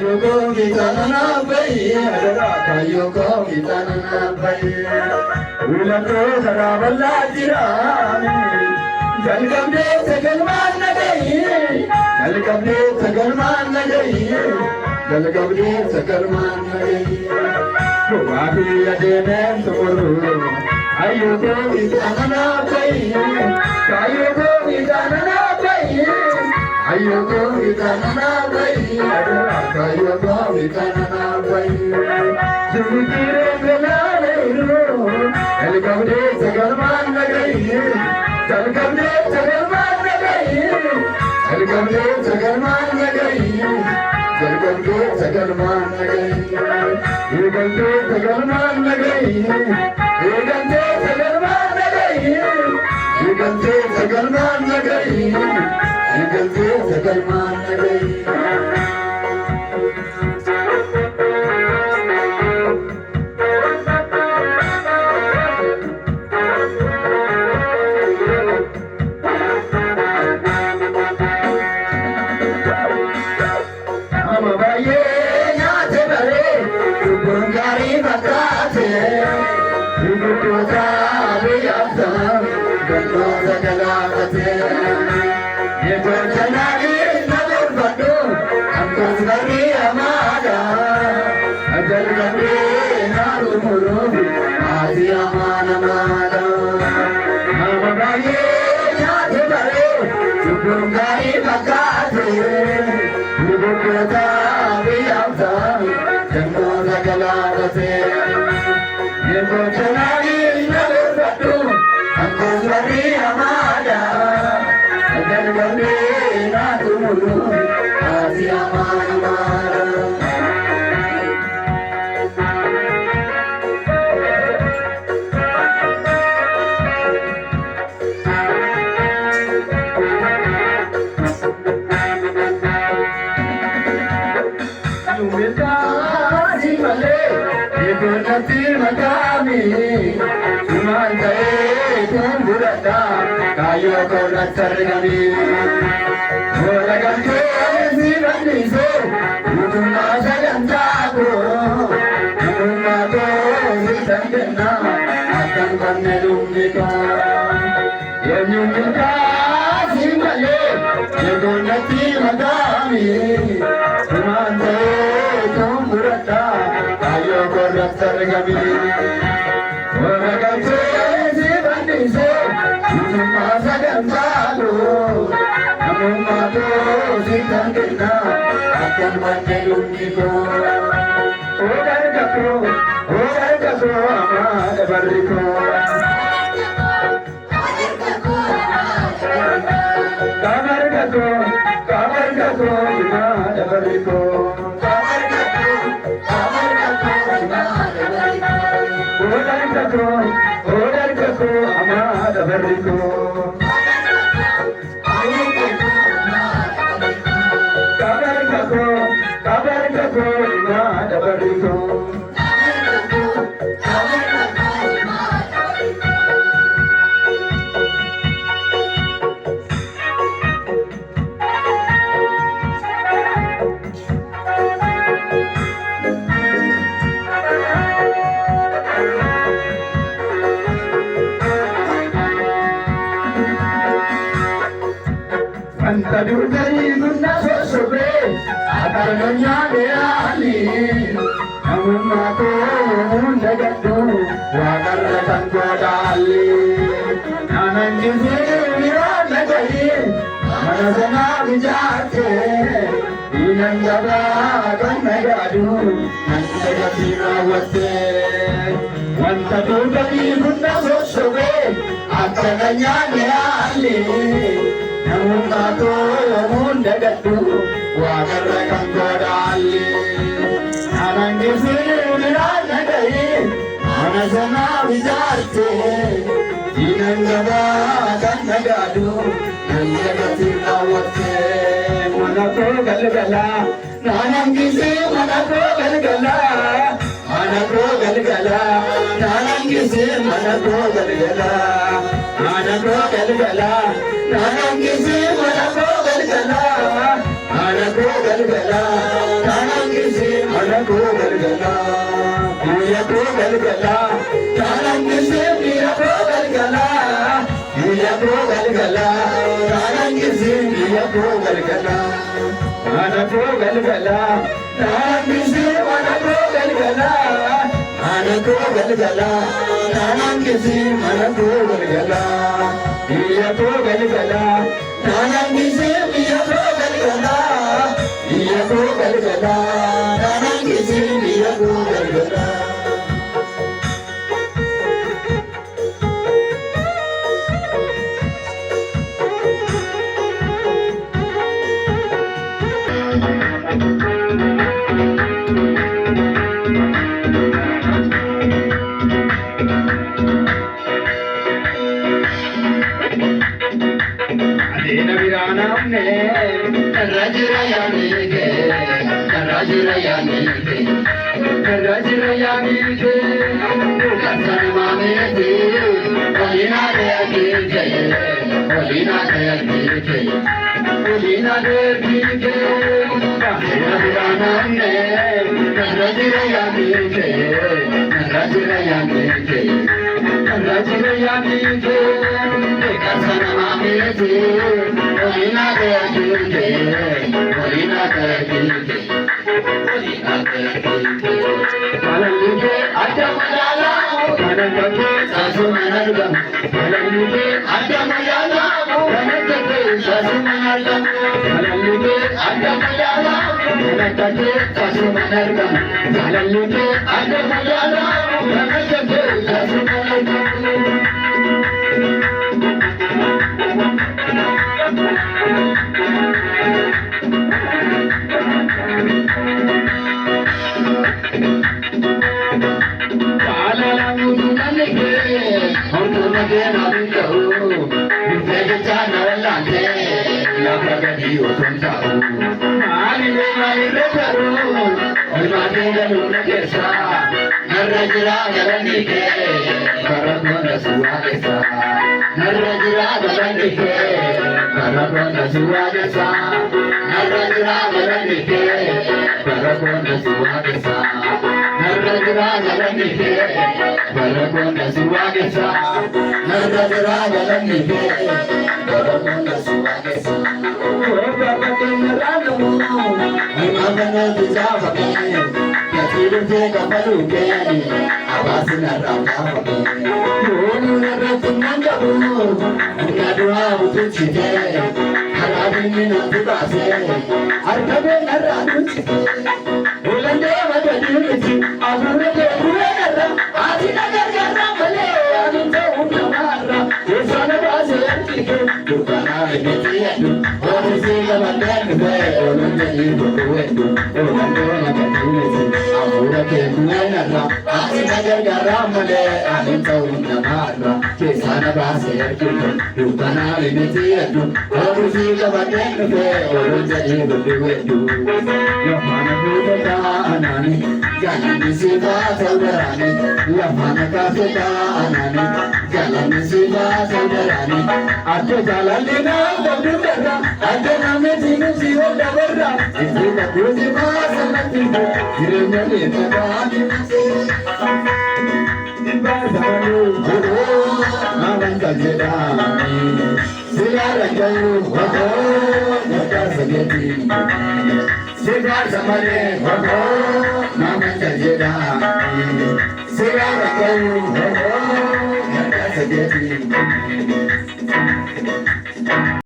Yoko kitana bayi, adara yoko kitana bayi. Ulanto saraballa jirani, jalkamde sagalman nagayi, jalkamde sagalman nagayi, jalkamde sagalman nagayi. Babi adene sumuru, ayoko kitana bayi, ayoko kitana bayi. Ayoko itana bayi, ayoko itana bayi. Jumkire belale ro, elkamde sagalman nagayi, elkamde sagalman nagayi, elkamde sagalman nagayi, elkamde sagalman nagayi, elkamde sagalman nagayi, elkamde sagalman nagayi, elkamde sagalman nagayi. Elkamde sagalman nagayi. Amabaye nyaate bare, bungari bakate, bukuta biyafta, gando sagalakate. Yetonjanagi nadur badu, angkos bari amada, ajal gande narumuru, adi amana mada. Amabaye nyaate bare, bungari bakate, bukuta biyafta, gando sagalakate. Yetonjanagi nadur badu, angkos bari amada. Jalkamde natumuru, Asia mana-mana. Yumikasi male, ikunati magami, sumantai kumburata, kayo konatargami. Olagamte sivanise, utuma sagantago, utuma to sitandena, akan kannelumiko. Yumikasi male, ikunati magami, sumantai kumburata, kayo konatargami. Olagamte sivanise, utuma sagantago. Amumado sitandena akan menelungiku. Odar kakro amad bariko. Kamar kakro amad bariko. Odar kakro amad bariko. Kabar kako ina dabariko. Antadu dari guna sosobe, atarnya deali. Namun aku mundagadu, wakarkan kodali. Nanan juzi nagari, mana sana bijake. Inan jaga kan nagadu, nanti jadi rawate. Antadu dari guna sosobe, atarnya deali. Namun aku mundagadu, wakarkan kodali. Nanan juzi nagari, mana sana bijake. Inan jaga kan nagadu, nanti jadi rawate. Manako galgala, nanan juzi manako galgala, manako galgala, nanan juzi manako galgala, manako galgala, nanan juzi manako galgala, manako galgala, nanan ko galgala biyya ko galgala kanan gise biyya ko galgala biyya ko galgala kanan gise biyya ko galgala mana ko galgala kanan gise mana ko galgala mana ko galgala kanan gise mana ko galgala biyya ko galgala kanan gise biyya ko galgala biyya ko galgala kanan gise biyya ko galgala